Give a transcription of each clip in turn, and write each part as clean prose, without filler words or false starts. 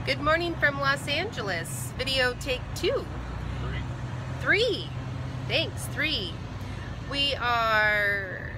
Good morning from Los Angeles. Video take 2. Three. Thanks, 3. We are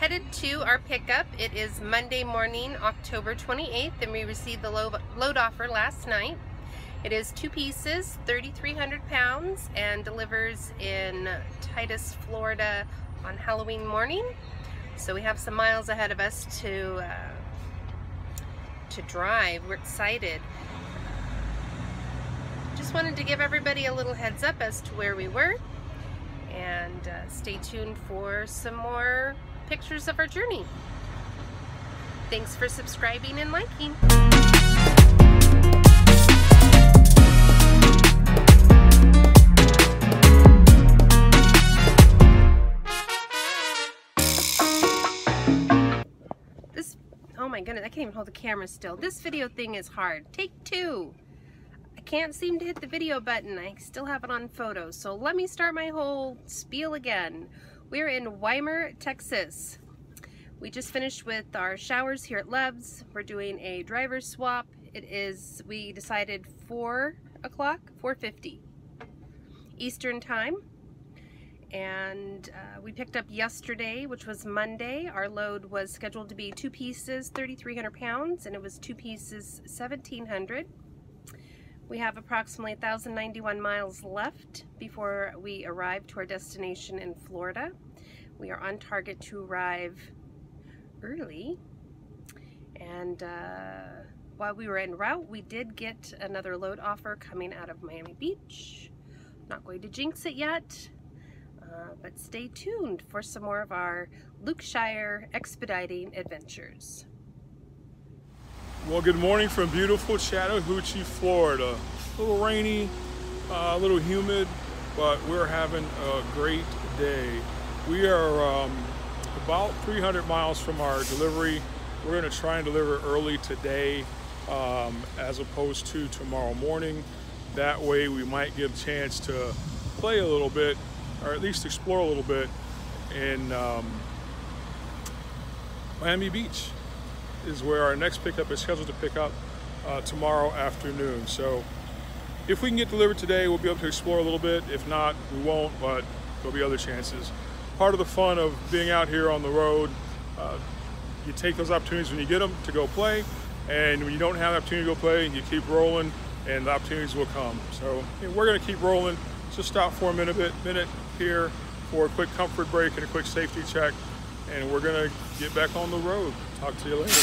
headed to our pickup. It is Monday morning, October 28th, and we received the load offer last night. It is 2 pieces, 3,300 pounds, and delivers in Titus, Florida on Halloween morning. So we have some miles ahead of us to drive. We're excited. Just wanted to give everybody a little heads up as to where we were, and stay tuned for some more pictures of our journey. Thanks for subscribing and liking. Oh my goodness, I can't even hold the camera still. This video thing is hard. Take 2. I can't seem to hit the video button. I still have it on photo. So let me start my whole spiel again. We're in Weimar, Texas. We just finished with our showers here at Love's. We're doing a driver swap. We decided 4 o'clock, 4:50 Eastern time. And we picked up yesterday, which was Monday. Our load was scheduled to be 2 pieces, 3,300 pounds, and it was 2 pieces, 1,700. We have approximately 1,091 miles left before we arrive to our destination in Florida. We are on target to arrive early. And while we were en route, we did get another load offer coming out of Miami Beach. Not going to jinx it yet. But stay tuned for some more of our Louqshire Expediting Adventures. Well, good morning from beautiful Chattahoochee, Florida. A little rainy, a little humid, but we're having a great day. We are about 300 miles from our delivery. We're going to try and deliver early today as opposed to tomorrow morning. That way we might get a chance to play a little bit, or at least explore a little bit in Miami Beach is where our next pickup is scheduled to pick up tomorrow afternoon. So if we can get delivered today, we'll be able to explore a little bit. If not, we won't, but there'll be other chances. Part of the fun of being out here on the road, you take those opportunities when you get them to go play, and when you don't have the opportunity to go play, you keep rolling and the opportunities will come. So we're gonna keep rolling. Just stop for a minute here for a quick comfort break and a quick safety check, and we're gonna get back on the road. Talk to you later.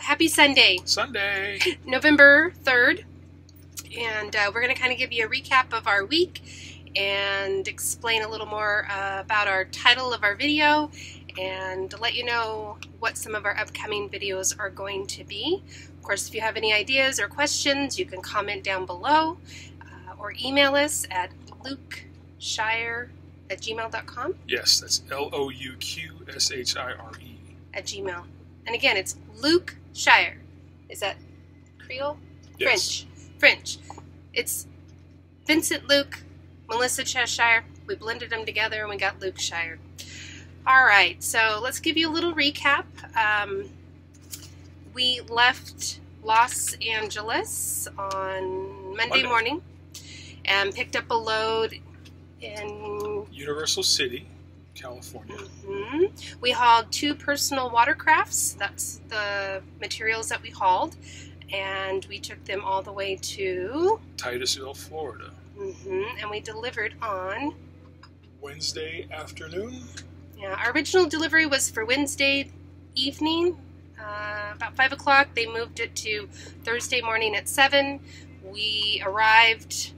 Happy Sunday, November 3rd, and we're going to kind of give you a recap of our week and explain a little more about our title of our video, and let you know what some of our upcoming videos are going to be. Of course, if you have any ideas or questions, you can comment down below or email us at Louqshire@gmail.com. Yes, that's Louqshire @gmail. And again, it's Lukeshire. Is that Creole? Yes. French. It's Vincent, Luke, Melissa, Cheshire. We blended them together and we got Lukeshire. All right, so let's give you a little recap. We left Los Angeles on Monday morning and picked up a load in Universal City, California. We hauled 2 personal watercrafts. That's the materials that we hauled, and we took them all the way to Titusville, Florida. And we delivered on Wednesday afternoon. Yeah, our original delivery was for Wednesday evening, about 5 o'clock. They moved it to Thursday morning at 7. We arrived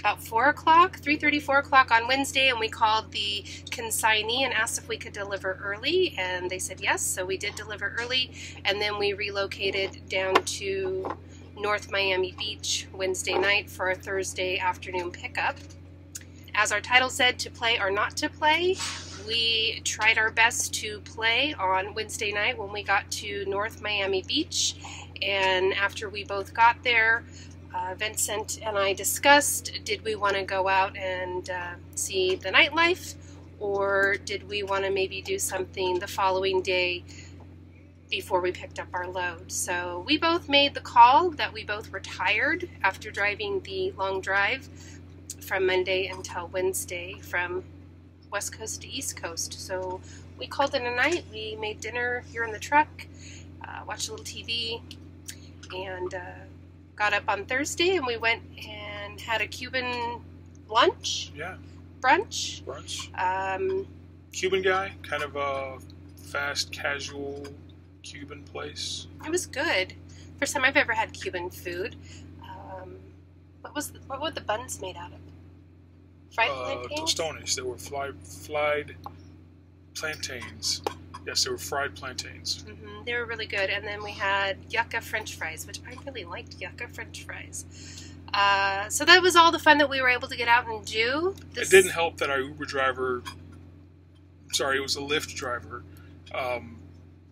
about 4 o'clock, 3:30, 4 o'clock on Wednesday, and we called the consignee and asked if we could deliver early, and they said yes, so we did deliver early, and then we relocated down to North Miami Beach Wednesday night for our Thursday afternoon pickup. As our title said, to play or not to play, we tried our best to play on Wednesday night when we got to North Miami Beach. And after we both got there, Vincent and I discussed, did we want to go out and see the nightlife, or did we want to maybe do something the following day before we picked up our load. So we both made the call that we both were tired after driving the long drive from Monday until Wednesday from West Coast to East Coast. So we called it a night. We made dinner here in the truck, watched a little TV, and got up on Thursday, and we went and had a Cuban lunch. Yeah. Brunch. Cuban guy, kind of a fast, casual Cuban place. It was good. First time I've ever had Cuban food. What were the buns made out of? Fried plantains? Tostones. They were fried plantains. Yes, they were fried plantains. Mm-hmm. They were really good. And then we had yucca French fries, which I really liked yucca French fries. So that was all the fun that we were able to get out and do. It didn't help that our Uber driver, sorry, it was a Lyft driver,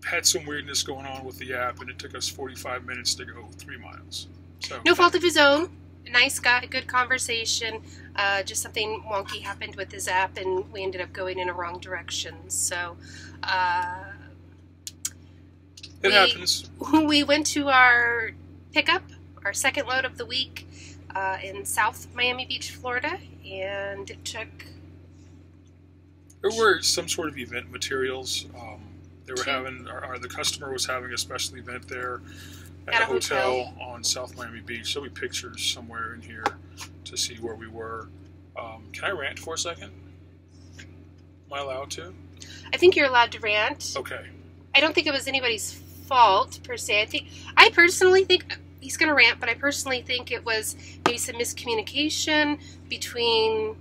had some weirdness going on with the app, and it took us 45 minutes to go 3 miles. So no fault of his own. Nice guy, good conversation. Just something wonky happened with his app, and we ended up going in a wrong direction. So it happens. We went to our pickup, our second load of the week, in South Miami Beach, Florida, and it took... There were some sort of event materials. They were having, the customer was having a special event there at a hotel on South Miami Beach. There'll be pictures somewhere in here to see where we were. Can I rant for a second? Am I allowed to? I think you're allowed to rant. Okay. I don't think it was anybody's fault, per se. I personally think, he's going to rant, but I personally think it was maybe some miscommunication between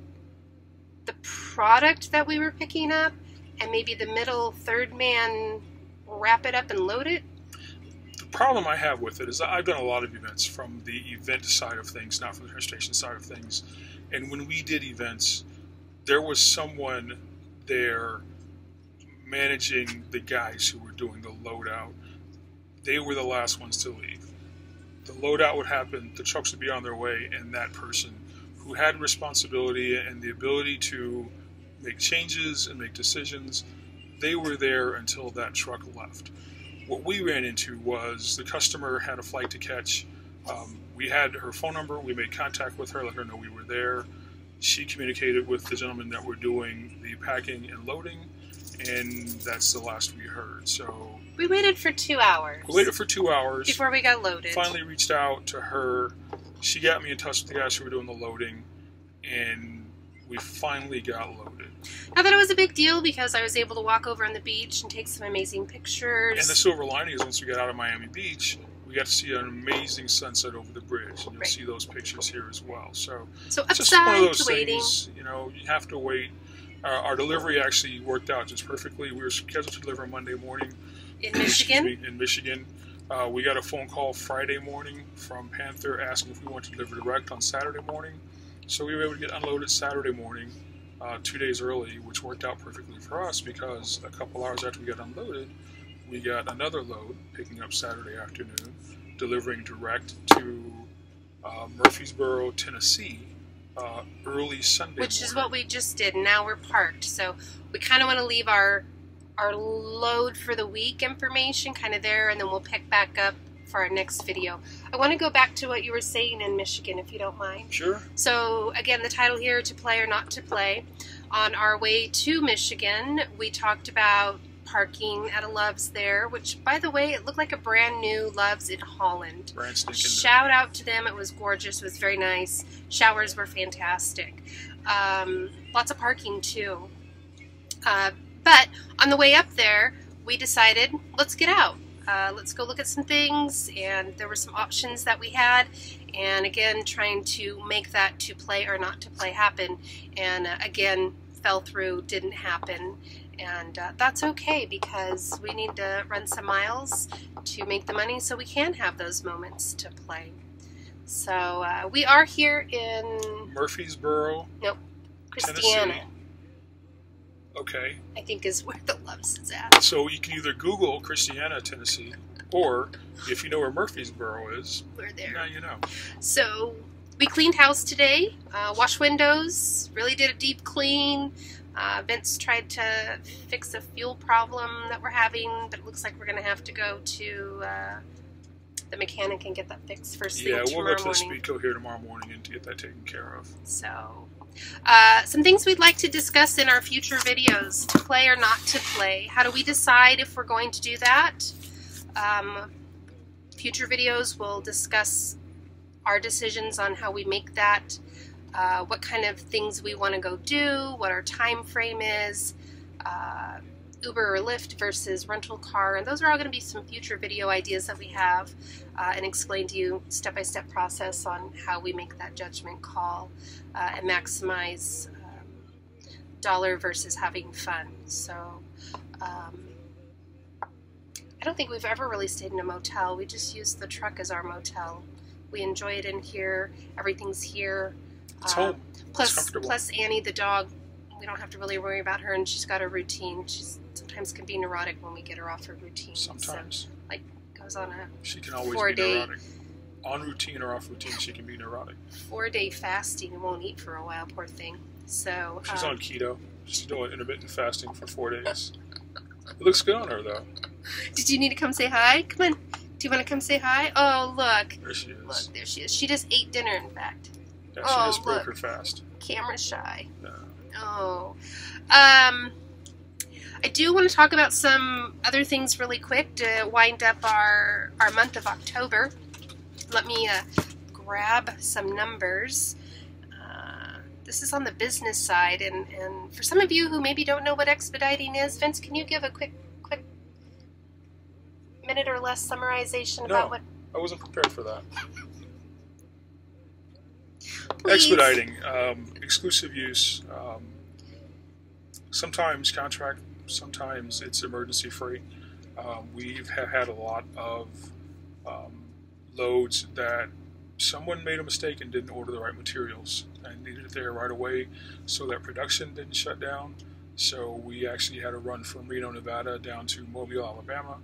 the product that we were picking up and maybe the middle third man wrap it up and load it. The problem I have with it is I've done a lot of events from the event side of things, not from the transportation side of things. And when we did events, there was someone there managing the guys who were doing the loadout. They were the last ones to leave. The loadout would happen, the trucks would be on their way, and that person who had responsibility and the ability to make changes and make decisions, they were there until that truck left. What we ran into was the customer had a flight to catch. We had her phone number. We made contact with her, let her know we were there. She communicated with the gentleman that were doing the packing and loading, and that's the last we heard. So we waited for 2 hours. We waited for 2 hours before we got loaded. Finally reached out to her. She got me in touch with the guys who were doing the loading, and we finally got loaded. I thought it was a big deal because I was able to walk over on the beach and take some amazing pictures. And the silver lining is once we got out of Miami Beach, we got to see an amazing sunset over the bridge, and you'll see those pictures here as well. So it's just one of those things, you know, you have to wait. Our delivery actually worked out just perfectly. We were scheduled to deliver Monday morning. In Michigan? In Michigan. We got a phone call Friday morning from Panther asking if we wanted to deliver direct on Saturday morning. So we were able to get unloaded Saturday morning, 2 days early, which worked out perfectly for us because a couple hours after we got unloaded, we got another load picking up Saturday afternoon, delivering direct to Murfreesboro, Tennessee, early Sunday morning. Which is what we just did. Now we're parked. So we kind of want to leave our load for the week information kind of there, and then we'll pick back up for our next video. I want to go back to what you were saying in Michigan, if you don't mind. Sure. So again, the title here, to play or not to play. On our way to Michigan, we talked about parking at a Love's there, which, by the way, it looked like a brand new Love's in Holland. Brand stinking. Shout out to them. It was gorgeous. It was very nice. Showers were fantastic. Lots of parking too. But on the way up there, we decided, let's get out. Let's go look at some things, and there were some options that we had, and again, trying to make that to play or not to play happen, and again, fell through, didn't happen, and that's okay because we need to run some miles to make the money so we can have those moments to play. So we are here in Murfreesboro. Nope, Christiana. Tennessee. Okay. I think is where the Loves is at. So you can either Google Christiana, Tennessee, or if you know where Murfreesboro is, we're there. now you know. So we cleaned house today, washed windows, really did a deep clean. Vince tried to fix a fuel problem that we're having, but it looks like we're going to have to go to the mechanic and get that fixed first thing tomorrow morning. Yeah, we'll go to the Speedco here tomorrow morning and get that taken care of. So, some things we'd like to discuss in our future videos, to play or not to play. How do we decide if we're going to do that? Future videos will discuss our decisions on how we make that, what kind of things we want to go do, what our time frame is, Uber or Lyft versus rental car, and those are all going to be some future video ideas that we have, and explain to you step-by-step process on how we make that judgment call and maximize dollar versus having fun. So I don't think we've ever really stayed in a motel. We just use the truck as our motel. We enjoy it in here. Everything's here. It's home. Plus Annie, the dog, we don't have to really worry about her, and she's got a routine. She's sometimes can be neurotic when we get her off her routine. Sometimes. So, like, goes on a she can always 4-day, be neurotic. On routine or off routine, she can be neurotic. 4-day fasting and won't eat for a while, poor thing. So she's on keto. She's doing intermittent fasting for 4 days. It looks good on her, though. Did you need to come say hi? Come on. Do you want to come say hi? Oh, look. There she is. Look, there she is. She just ate dinner, in fact. Yeah, she just broke her fast. Camera shy. No. Oh. I do want to talk about some other things really quick to wind up our month of October. Let me grab some numbers. This is on the business side, and for some of you who maybe don't know what expediting is, Vince, can you give a quick minute or less summarization about what... I wasn't prepared for that. Please. Expediting, exclusive use, sometimes contract, sometimes it's emergency freight. We've had a lot of loads that someone made a mistake and didn't order the right materials and needed it there right away, so that production didn't shut down. So we actually had to run from Reno, Nevada down to Mobile, Alabama,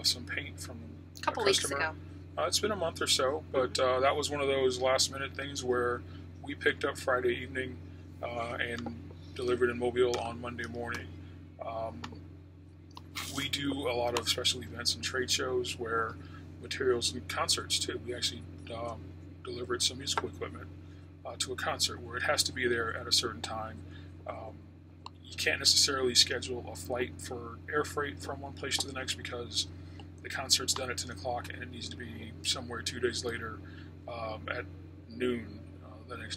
some paint from a couple weeks ago. It's been a month or so, but that was one of those last-minute things where we picked up Friday evening and delivered in Mobile on Monday morning. We do a lot of special events and trade shows where materials and concerts too. We actually delivered some musical equipment to a concert where it has to be there at a certain time. You can't necessarily schedule a flight for air freight from one place to the next because the concert's done at 10 o'clock and it needs to be somewhere 2 days later at noon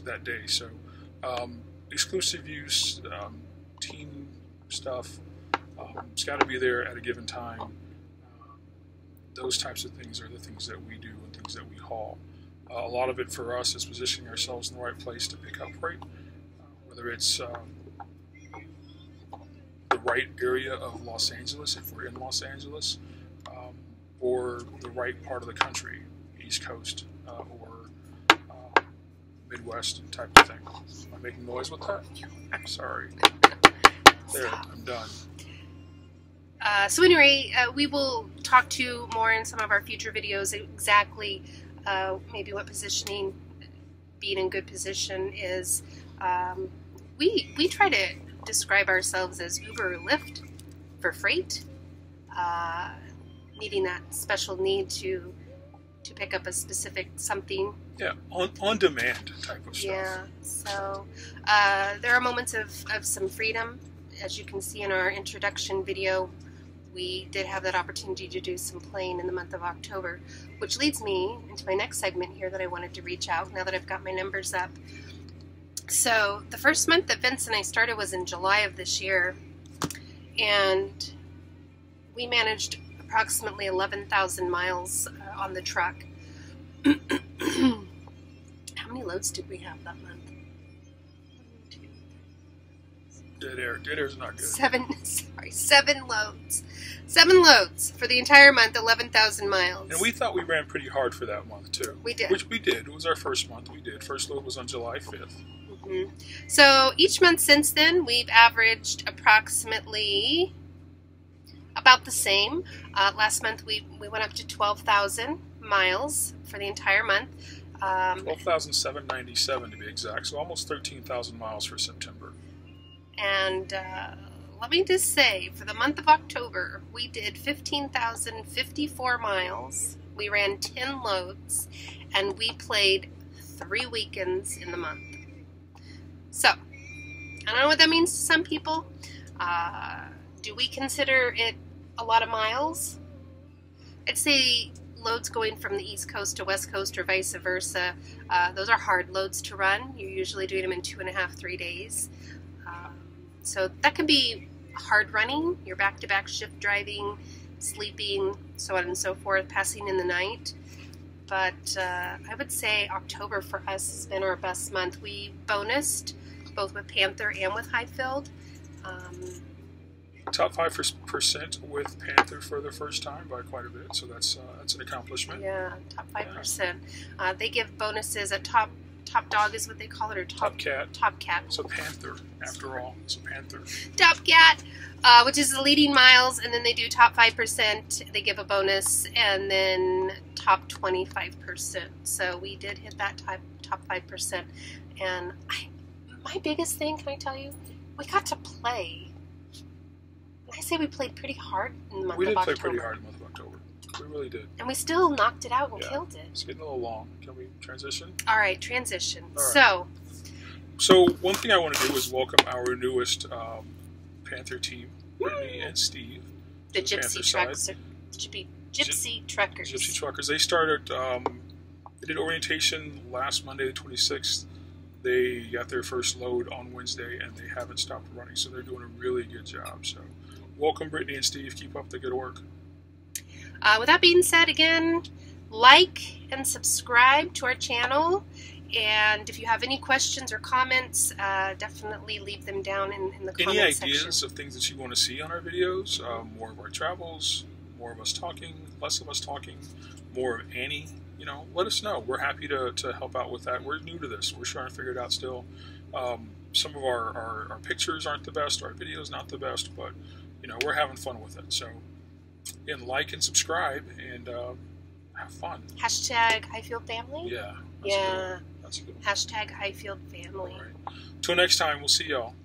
that day. So exclusive use, team stuff, it's got to be there at a given time. Those types of things are the things that we do and things that we haul. A lot of it for us is positioning ourselves in the right place to pick up freight, whether it's the right area of Los Angeles, if we're in Los Angeles, or the right part of the country, East Coast, or Midwest type of thing. Am I making noise with that? I'm sorry. There, I'm done. So anyway, we will talk to more in some of our future videos exactly maybe what positioning, being in good position is. We try to describe ourselves as Uber or Lyft for freight, needing that special need to pick up a specific something. Yeah, on demand type of stuff. Yeah, so there are moments of some freedom. As you can see in our introduction video, we did have that opportunity to do some playing in the month of October, which leads me into my next segment here that I wanted to reach out now that I've got my numbers up. So the first month that Vince and I started was in July of this year, and we managed approximately 11,000 miles on the truck. How many loads did we have that month? Dead air. Dead air's not good. 7 loads. 7 loads for the entire month, 11,000 miles. And we thought we ran pretty hard for that month, too. We did. Which we did. It was our first month. We did. First load was on July 5th. Mm-hmm. So each month since then, we've averaged approximately about the same. Last month, we went up to 12,000 miles for the entire month. 12,797 to be exact, so almost 13,000 miles for September. And let me just say, for the month of October, we did 15,054 miles. We ran 10 loads, and we played 3 weekends in the month. So, I don't know what that means to some people. Do we consider it a lot of miles? I'd say loads going from the East Coast to West Coast or vice versa, those are hard loads to run. You're usually doing them in 2.5, 3 days. So that can be hard running. You're back-to-back shift driving, sleeping, so on and so forth, passing in the night. But I would say October for us has been our best month. We bonused both with Panther and with Highfield. Top 5% with Panther for the first time by quite a bit, so that's an accomplishment. Yeah, top 5%. They give bonuses at top dog is what they call it, or top cat. Top cat. So Panther, after all, it's a Panther. Top cat, which is the leading miles, and then they do top 5%. They give a bonus, and then top 25%. So we did hit that top 5%, and my biggest thing, can I tell you, we got to play. I say we played pretty hard in the month of October. We did play pretty hard in the month of October. We really did. And we still knocked it out and killed it. It's getting a little long. Can we transition? All right, transition. All right. So one thing I want to do is welcome our newest Panther team, Brittany and Steve. The Gypsy Truckers. Gypsy Truckers. Gypsy Truckers. They started, they did orientation last Monday, the 26th. They got their first load on Wednesday, and they haven't stopped running, so they're doing a really good job. So welcome, Brittany and Steve. Keep up the good work. With that being said, again, like and subscribe to our channel. And if you have any questions or comments, definitely leave them down in the comment section. Any ideas of things that you want to see on our videos? More of our travels, more of us talking, less of us talking, more of Annie. You know, let us know. We're happy to help out with that. We're new to this. We're trying to figure it out still. Some of our pictures aren't the best. Our videos not the best, but you know, we're having fun with it. So, again, like and subscribe and have fun. Hashtag Highfield Family. Yeah. Yeah. That's a good one. Hashtag Highfield Family. All right. Till next time, we'll see y'all.